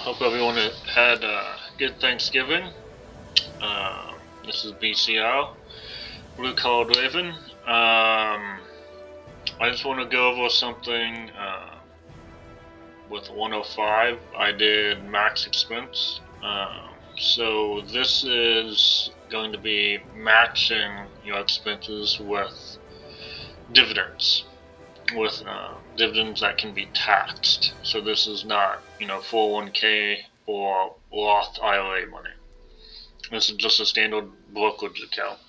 Hope everyone had a good Thanksgiving. This is BcR, Blue Collar Raven. I just want to go over something with 105. I did max expense. So this is going to be matching your expenses with dividends. With dividends that can be taxed. So this is not, 401k or Roth IRA money. This is just a standard brokerage account.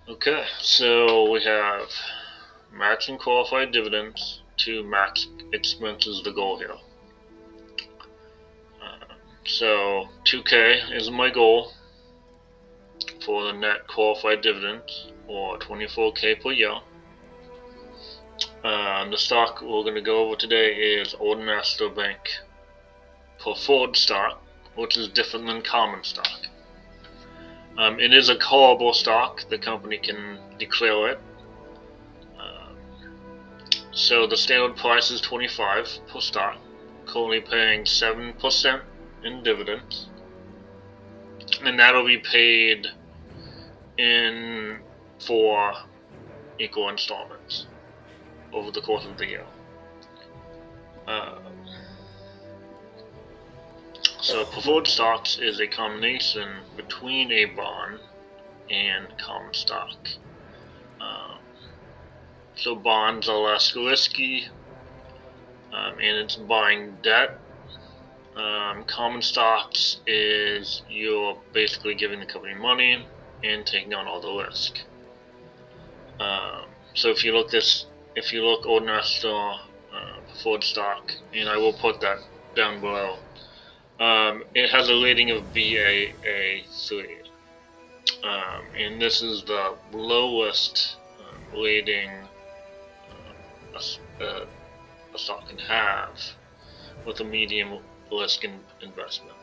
Okay, so we have matching qualified dividends to max expenses, the goal here. So 2K is my goal for the net qualified dividends, or 24K per year. The stock we're going to go over today is Old National Bank preferred stock, which is different than common stock. It is a callable stock. The company can declare it. So the standard price is $25 per stock, currently paying 7% in dividends, and that'll be paid in 4 equal installments over the course of the year. So preferred stocks is a combination between a bond and common stock. So bonds are less risky, and it's buying debt. Common stocks is you're basically giving the company money and taking on all the risk. So if you look Old National preferred stock, and I will put that down below. It has a rating of BAA3, and this is the lowest rating a stock can have with a medium risk investment.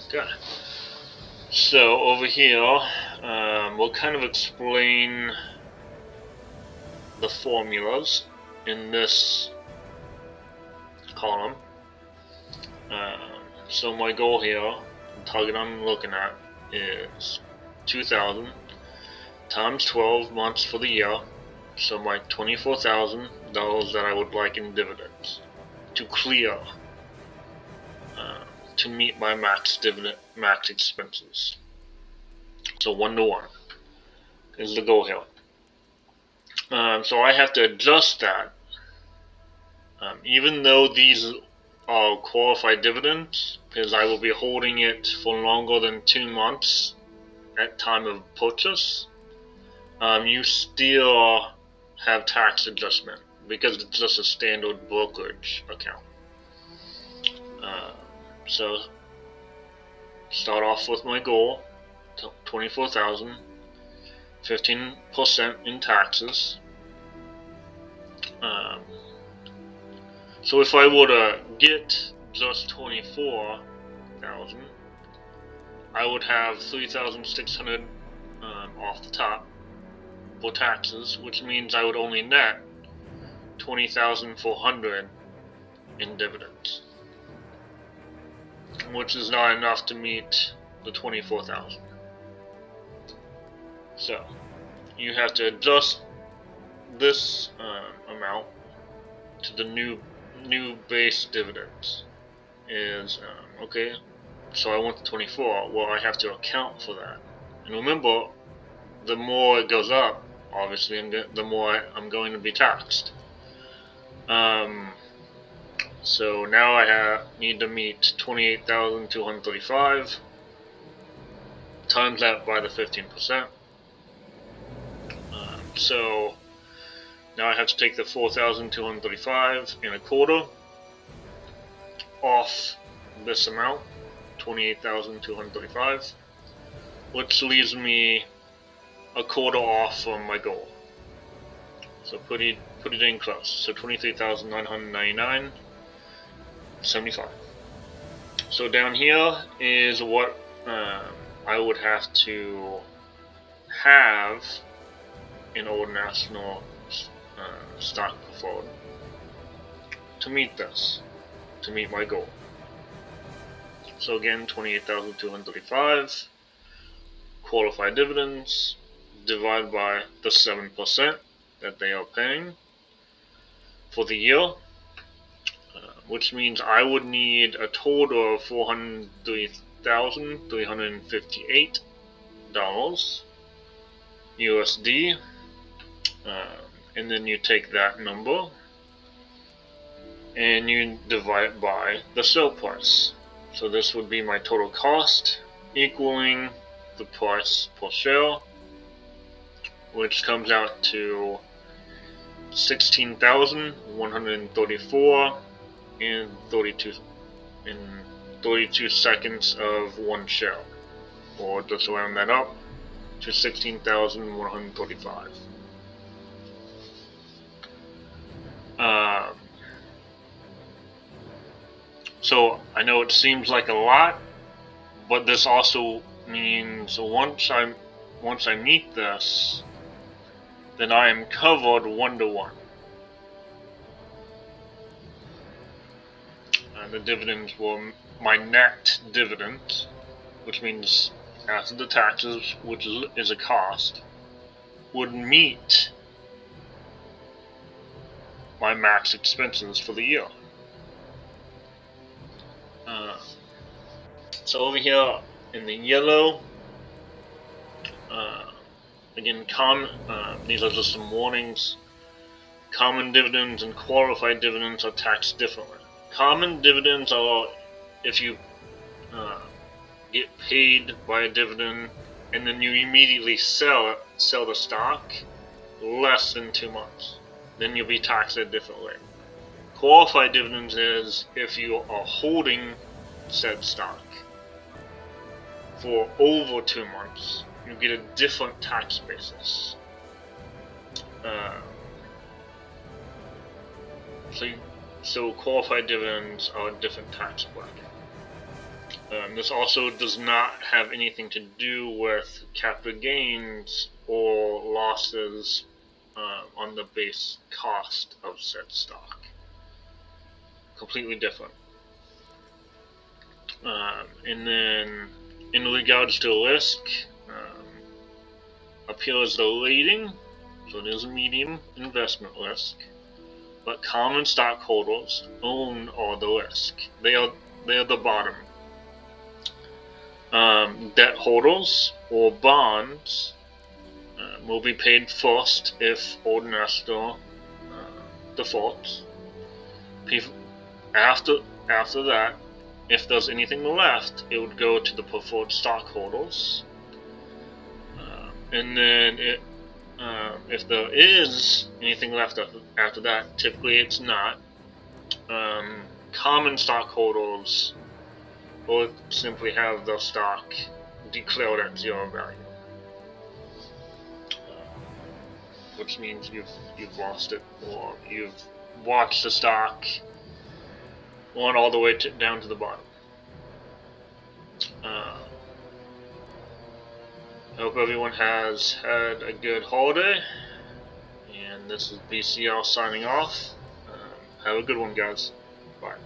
Okay. So over here, we'll kind of explain the formulas in this column. So my goal here, the target I'm looking at, is 2,000 times 12 months for the year. So my $24,000 that I would like in dividends to clear to meet my max expenses. So 1-to-1 is the goal here. So I have to adjust that. Even though these are qualified dividends, because I will be holding it for longer than 2 months at time of purchase, you still have tax adjustment because it's just a standard brokerage account. So start off with my goal, 24,000, 15% in taxes. So if I were to get just 24,000, I would have 3,600 off the top for taxes, which means I would only net 20,400 in dividends, which is not enough to meet the 24,000. So you have to adjust this amount to the new base dividends. Is okay. So I want the 24. Well, I have to account for that. And remember, the more it goes up, obviously, the more I'm going to be taxed. So now I need to meet 28,235. Times that by the 15%. So now I have to take the 4,235 and a quarter off this amount, 28,235, which leaves me a quarter off from my goal. So put it in close. So 23,999.75. So down here is what I would have to have in Old National stock preferred. to meet this, to meet my goal. So again, 28,235 qualified dividends divided by the 7% that they are paying for the year, which means I would need a total of $403,358 USD, and then you take that number and you divide it by the sale price. So this would be my total cost equaling the price per share, which comes out to 16,134 and 32 seconds of one share, or just round that up to 16,135. So I know it seems like a lot, but this also means once I meet this, then I am covered 1-to-1. The dividends were my net dividend, which means after the taxes, which is a cost, would meet my max expenses for the year. So over here in the yellow, again, these are just some warnings. Common dividends and qualified dividends are taxed differently. Common dividends are if you get paid by a dividend and then you immediately sell the stock less than 2 months. Then you'll be taxed at a different rate. Qualified dividends is if you are holding said stock for over 2 months, you get a different tax basis. So qualified dividends are a different tax bracket. This also does not have anything to do with capital gains or losses on the base cost of said stock. Completely different. And then in regards to risk, up here is the rating, so it is a medium investment risk, but common stockholders own all the risk. They are the bottom. Debt holders or bonds will be paid first if Old Nestor defaults. After that, if there's anything left, it would go to the preferred stockholders. And then if there is anything left after that, typically it's not. Common stockholders will simply have their stock declared at zero value, which means you've lost it, or you've watched the stock run all the way down to the bottom. I hope everyone has had a good holiday, and this is BcR signing off. Have a good one, guys. Bye.